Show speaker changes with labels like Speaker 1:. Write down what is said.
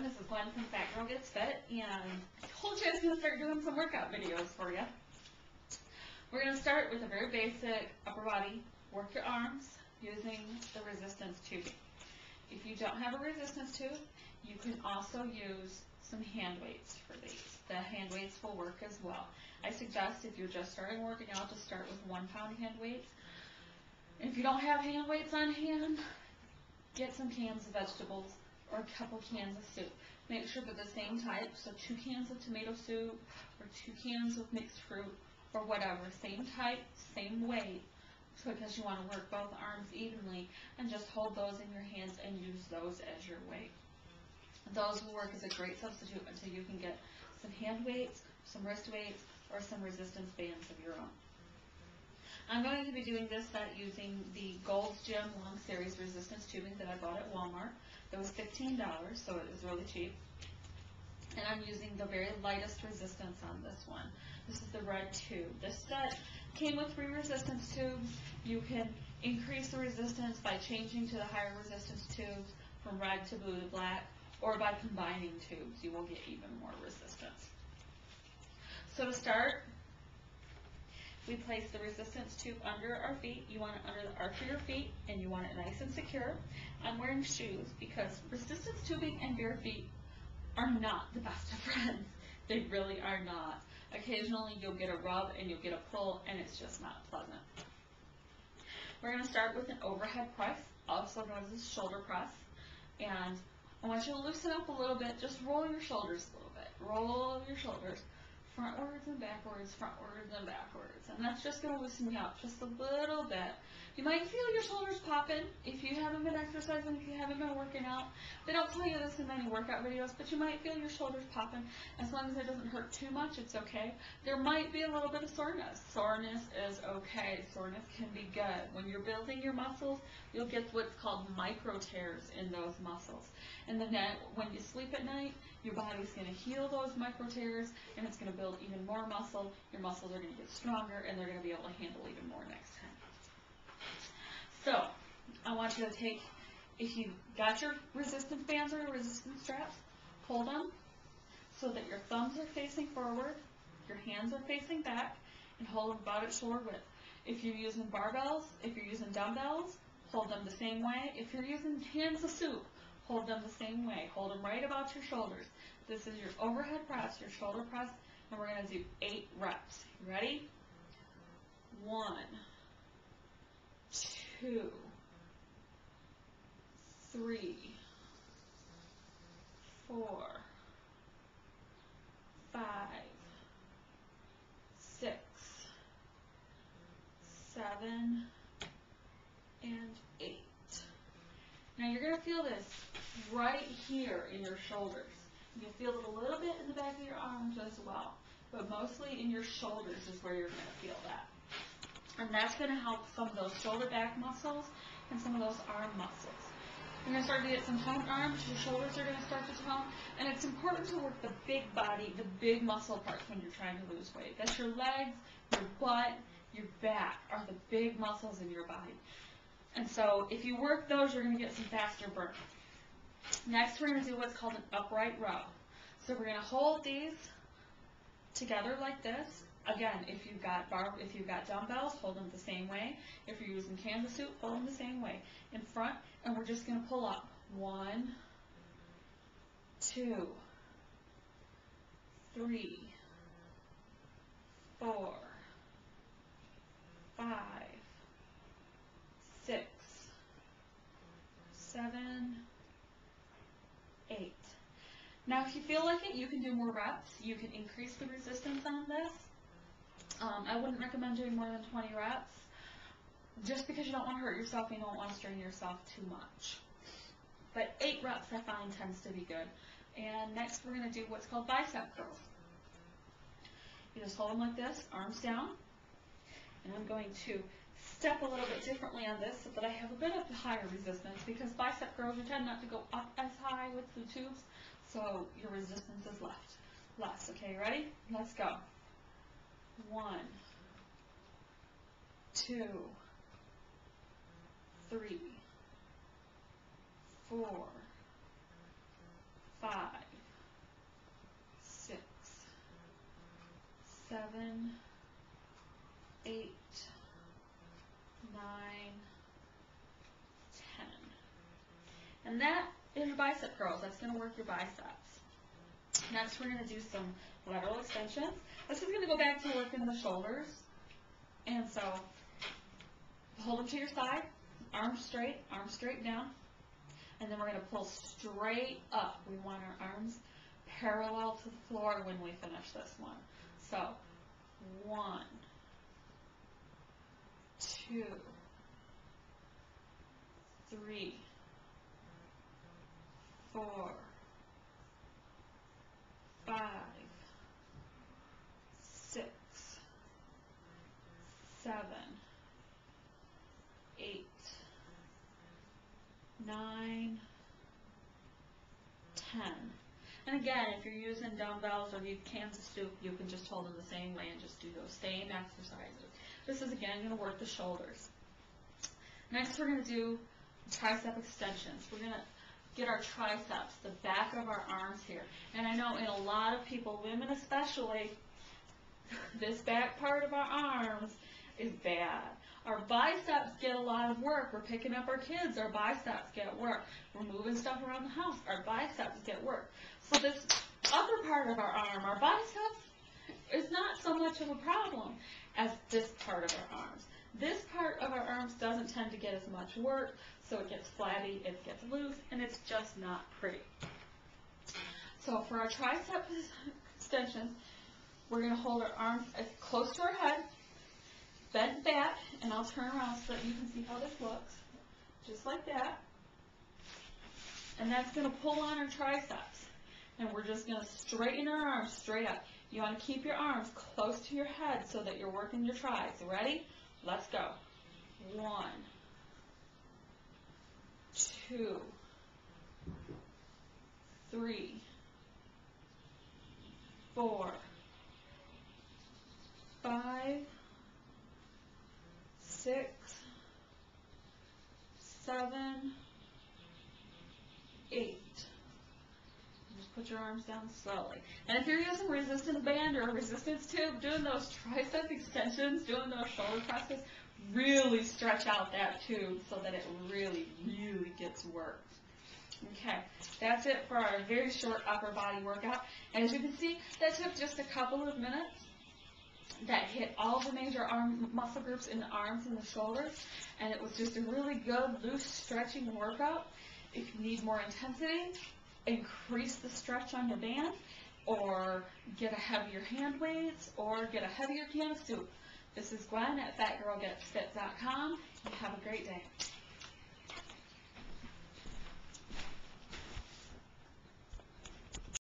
Speaker 1: This is Gwen from FatGirlGetsF, and I told you I was going to start doing some workout videos for you. We're going to start with a very basic upper body. Work your arms using the resistance tubing. If you don't have a resistance tube, you can also use some hand weights for these. The hand weights will work as well. I suggest if you're just starting working out to start with 1 pound hand weights. And if you don't have hand weights on hand, get some cans of vegetables or a couple cans of soup. Make sure they're the same type, so 2 cans of tomato soup or 2 cans of mixed fruit or whatever. Same type, same weight, because you want to work both arms evenly, and just hold those in your hands and use those as your weight. Those will work as a great substitute until you can get some hand weights, some wrist weights, or some resistance bands of your own. I'm going to be doing this set using the Gold's Gym Long Series resistance tubing that I bought at Walmart. It was $15, so it was really cheap. And I'm using the very lightest resistance on this one. This is the red tube. This set came with 3 resistance tubes. You can increase the resistance by changing to the higher resistance tubes from red to blue to black, or by combining tubes. You will get even more resistance. So to start, we place the resistance tube under our feet. You want it under the arch of your feet, and you want it nice and secure. I'm wearing shoes because resistance tubing and bare feet are not the best of friends. They really are not. Occasionally you'll get a rub and you'll get a pull, and it's just not pleasant. We're going to start with an overhead press, also known as a shoulder press. And I want you to loosen up a little bit. Just roll your shoulders a little bit. Roll your shoulders frontwards and backwards, frontwards and backwards. And that's just going to loosen you up just a little bit. You might feel your shoulders popping if you haven't been exercising, if you haven't been working out. They don't tell you this in many workout videos, but you might feel your shoulders popping. As long as it doesn't hurt too much, it's okay. There might be a little bit of soreness. Soreness is okay. Soreness can be good. When you're building your muscles, you'll get what's called micro tears in those muscles. And then when you sleep at night, your body's going to heal those micro tears, and it's going to build even more muscle. Your muscles are going to get stronger, and they're going to be able to handle even more next time. So, I want you to take, if you've got your resistance bands or your resistance straps, hold them so that your thumbs are facing forward, your hands are facing back, and hold them about at shoulder width. If you're using barbells, if you're using dumbbells, hold them the same way. If you're using cans of soup, hold them the same way. Hold them right about your shoulders. This is your overhead press, your shoulder press, and we're going to do 8 reps. You ready? 1, 2, 3, 4, 5, 6, 7, and 8. Now you're going to feel this right here in your shoulders. You can feel it a little bit in the back of your arms as well, but mostly in your shoulders is where you're going to feel that. And that's going to help some of those shoulder back muscles and some of those arm muscles. You're going to start to get some toned arms. Your shoulders are going to start to tone. And it's important to work the big body, the big muscle parts when you're trying to lose weight. That's your legs, your butt, your back are the big muscles in your body. And so if you work those, you're going to get some faster burn. Next, we're going to do what's called an upright row. So we're going to hold these together like this. Again, if you've got dumbbells, hold them the same way. If you're using cans of soup, hold them the same way. In front, and we're just going to pull up. 1, 2, 3, 4, 5, 6, 7, 8. Now, if you feel like it, you can do more reps. You can increase the resistance on this. I wouldn't recommend doing more than 20 reps, just because you don't want to hurt yourself and you don't want to strain yourself too much. But 8 reps, I find, tends to be good. And next, we're going to do what's called bicep curls. You just hold them like this, arms down. And I'm going to step a little bit differently on this so that I have a bit of higher resistance, because bicep curls, you tend not to go up as high with the tubes, so your resistance is less. Okay, ready? Let's go. 1, 2, 3, 4, 5, 6, 7, 8, 9, 10. And that is your bicep curls. That's going to work your biceps. Next, we're going to do some lateral extensions. This is going to go back to working the shoulders. And so, hold them to your side, arms straight down. And then we're going to pull straight up. We want our arms parallel to the floor when we finish this one. So, 1, 2, 3, 4, 5, 6, 7, 8, 9, 10. And again, if you're using dumbbells or you cans of soup, you can just hold them the same way and just do those same exercises. This is again going to work the shoulders. Next, we're going to do tricep extensions. We're going to get our triceps, the back of our arms here. And I know in a lot of people, women especially, this back part of our arms is bad. Our biceps get a lot of work. We're picking up our kids, our biceps get work. We're moving stuff around the house, our biceps get work. So this upper part of our arm, our biceps, is not so much of a problem as this part of our arms. This part of our arms doesn't tend to get as much work, so it gets flabby, it gets loose, and it's just not pretty. So for our tricep extensions, we're going to hold our arms as close to our head, bent back, and I'll turn around so that you can see how this looks. Just like that. And that's going to pull on our triceps. And we're just going to straighten our arms straight up. You want to keep your arms close to your head so that you're working your tris. Ready? Let's go. 1, 2, 3, 4, 5, 6, 7, 8. Just put your arms down slowly. And if you're using resistance band or a resistance tube, doing those tricep extensions, doing those shoulder presses, really stretch out that tube so that it really, really gets worked. Okay, that's it for our very short upper body workout. And as you can see, that took just a couple of minutes. That hit all the major arm muscle groups in the arms and the shoulders, and it was just a really good, loose, stretching workout. If you need more intensity, increase the stretch on your band, or get a heavier hand weights, or get a heavier can of soup. This is Gwen at FatGirlGetsF.com. Have a great day.